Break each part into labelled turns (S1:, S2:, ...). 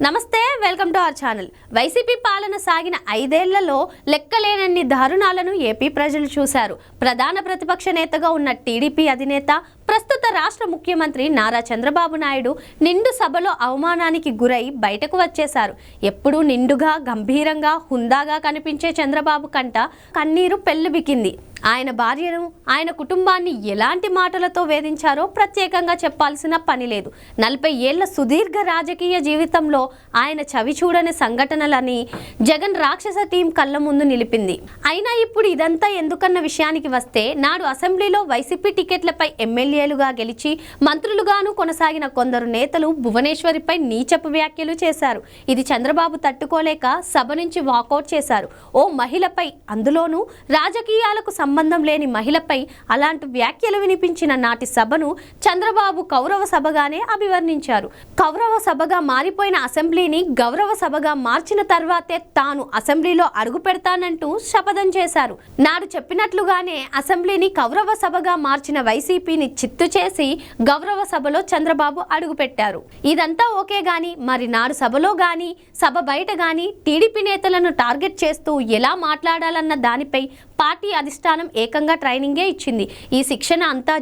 S1: నమస్తే, welcome to our channel. YCP పాలన సాగిన 5 ఏళ్లలో లెక్కలేనన్ని దారుణాలను ఏపీ ప్రజలు చూశారు. ప్రధాన ప్రతిపక్ష నేతగా ఉన్న టీడీపీ అధినేత, ప్రస్తుత రాష్ట్ర ముఖ్యమంత్రి నారా చంద్రబాబు నాయుడు నిండు సభలో అవమానానికి గురై బయటకు వచ్చేశారు. ఎప్పుడూ నిండుగా, గంభీరంగా, హుందాగా కనిపించే చంద్రబాబు కంట కన్నీరు పెళ్లిబికింది. ఆయన భార్యను, ఆయన కుటుంబాన్ని ఎలాంటి మాటలతో వేధించారో ప్రత్యేకంగా చెప్పాల్సిన పని లేదు. 40 ఏళ్ల సుదీర్ఘ రాజకీయ జీవితంలో ఆయన చవి చూడని సంఘటనలని జగన్ రాక్షస టీం కళ్ళ ముందు నిలిపింది. అయినా ఇప్పుడు ఇదంతా ఎందుకన్న విషయానికి వస్తే, నాడు అసెంబ్లీలో వైసీపీ టికెట్లపై ఎమ్మెల్యేలుగా గెలిచి మంత్రులుగాను కొనసాగిన కొందరు నేతలు భువనేశ్వరిపై నీచపు వ్యాఖ్యలు చేశారు. ఇది చంద్రబాబు తట్టుకోలేక సభ నుంచి వాకౌట్ చేశారు. ఓ మహిళపై, అందులోనూ రాజకీయాలకు సంబంధం లేని మహిళపై అలాంటి వ్యాఖ్యలు వినిపించిన నాటి సభను చంద్రబాబు కౌరవ సభగానే అభివర్ణించారు. కౌరవ సభగా మారిపోయిన అసెంబ్లీని గౌరవ సభగా మార్చిన తర్వాతే తాను అసెంబ్లీలో అడుగు పెడతానంటూ శపథం చేశారు. నాడు చెప్పినట్లుగానే అసెంబ్లీని కౌరవ సభగా మార్చిన వైసీపీని చిత్తు చేసి గౌరవ సభలో చంద్రబాబు అడుగుపెట్టారు. ఇదంతా ఓకే గాని, మరి నాడు సభలో గాని, సభ బయట గాని టీడీపీ నేతలను టార్గెట్ చేస్తూ ఎలా మాట్లాడాలన్న దానిపై పార్టీ అధిష్టానం ఏకంగా ట్రైనింగే ఇచ్చింది. ఈ శిక్షణ అంతా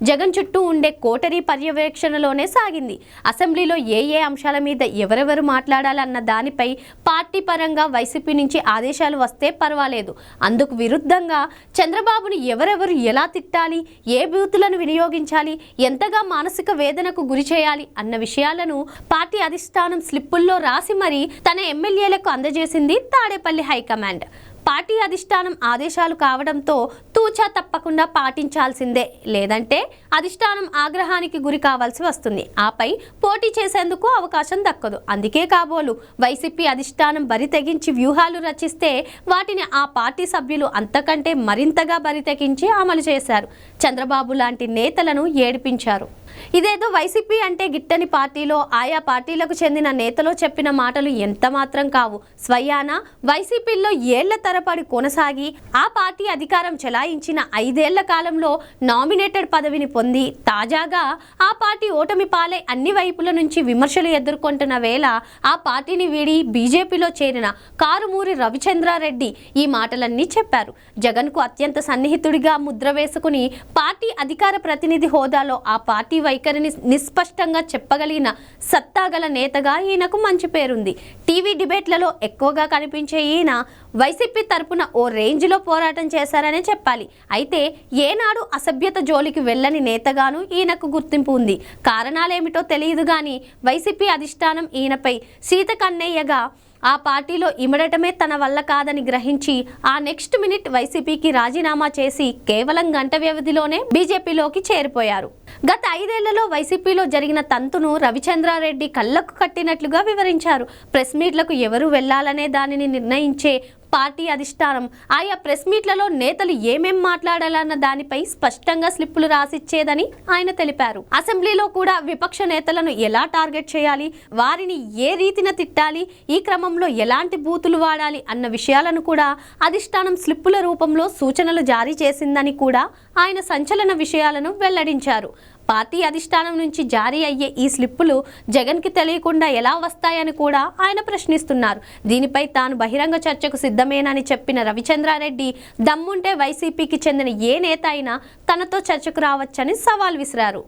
S1: జగన్ చుట్టూ ఉండే కోటరీ పర్యవేక్షణలోనే సాగింది. అసెంబ్లీలో ఏ అంశాల మీద ఎవరెవరు మాట్లాడాలన్న దానిపై పార్టీ పరంగా వైసీపీ నుంచి ఆదేశాలు వస్తే పర్వాలేదు. అందుకు విరుద్ధంగా చంద్రబాబుని ఎవరెవరు ఎలా తిట్టాలి, ఏ బూతులను వినియోగించాలి, ఎంతగా మానసిక వేదనకు గురి చేయాలి అన్న విషయాలను పార్టీ అధిష్టానం స్లిప్పుల్లో రాసి మరీ తన ఎమ్మెల్యేలకు అందజేసింది తాడేపల్లి హైకమాండ్. పార్టీ అధిష్టానం ఆదేశాలు కావడంతో తూచా తప్పకుండా పాటించాల్సిందే, లేదంటే అధిష్టానం ఆగ్రహానికి గురి కావాల్సి వస్తుంది. ఆపై పోటీ చేసేందుకు అవకాశం దక్కదు. అందుకే కాబోలు వైసీపీ అధిష్టానం బరి తెగించి వ్యూహాలు రచిస్తే వాటిని ఆ పార్టీ సభ్యులు అంతకంటే మరింతగా బరి తెగించి అమలు చేశారు. చంద్రబాబు లాంటి నేతలను ఏడిపించారు. ఇదేదో వైసీపీ అంటే గిట్టని పార్టీలో, ఆయా పార్టీలకు చెందిన నేతలో చెప్పిన మాటలు ఎంత మాత్రం కావు. స్వయాన వైసీపీలో ఏళ్ల తరబడి కొనసాగి ఆ పార్టీ అధికారం చెలాయించిన 5 ఏళ్ల కాలంలో నామినేటెడ్ పదవిని పొంది తాజాగా ఆ పార్టీ ఓటమి పాలై అన్ని వైపుల నుంచి విమర్శలు ఎదుర్కొంటున్న వేళ ఆ పార్టీని వీడి బీజేపీలో చేరిన కారుమూరి రవిచంద్రారెడ్డి ఈ మాటలన్నీ చెప్పారు. జగన్కు అత్యంత సన్నిహితుడిగా ముద్ర వేసుకుని పార్టీ అధికార ప్రతినిధి హోదాలో ఆ పార్టీ వైఖరిని నిస్పష్టంగా చెప్పగలిగిన సత్తాగల నేతగా ఈయనకు మంచి పేరుంది. టీవీ డిబేట్లలో ఎక్కువగా కనిపించే ఈయన వైసీపీ తరపున ఓ రేంజ్లో పోరాటం చేశారనే చెప్పాలి. అయితే ఏనాడు అసభ్యత జోలికి వెళ్ళని నేతగాను ఈయనకు గుర్తింపు ఉంది. కారణాలేమిటో తెలియదు కానీ వైసీపీ అధిష్టానం ఈయనపై సీత కన్నయ్యగా ఆ పార్టీలో ఇమడటమే తన వల్ల కాదని గ్రహించి ఆ నెక్స్ట్ మినిట్ వైసీపీకి రాజీనామా చేసి కేవలం గంట వ్యవధిలోనే బీజేపీలోకి చేరిపోయారు. గత 5 ఏళ్లలో వైసీపీలో జరిగిన తంతును రవిచంద్రారెడ్డి కళ్లకు కట్టినట్లుగా వివరించారు. ప్రెస్ మీట్లకు ఎవరు వెళ్లాలనే దానిని నిర్ణయించే పార్టీ అధిష్టానం ఆయా ప్రెస్ మీట్లలో నేతలు ఏమేం మాట్లాడాలన్న దానిపై స్పష్టంగా స్లిప్పులు రాసిచ్చేదని ఆయన తెలిపారు. అసెంబ్లీలో కూడా విపక్ష నేతలను ఎలా టార్గెట్ చేయాలి, వారిని ఏ రీతిన తిట్టాలి, ఈ క్రమంలో ఎలాంటి బూతులు వాడాలి అన్న విషయాలను కూడా అధిష్టానం స్లిప్పుల రూపంలో సూచనలు జారీ చేసిందని కూడా ఆయన సంచలన విషయాలను వెల్లడించారు. పార్టీ అధిష్టానం నుంచి జారీ అయ్యే ఈ స్లిప్పులు జగన్కి తెలియకుండా ఎలా వస్తాయని కూడా ఆయన ప్రశ్నిస్తున్నారు. దీనిపై తాను బహిరంగ చర్చకు సిద్ధమేనని చెప్పిన రవిచంద్రారెడ్డి దమ్ముంటే వైసీపీకి చెందిన ఏ నేత అయినా తనతో చర్చకు రావచ్చని సవాల్ విసిరారు.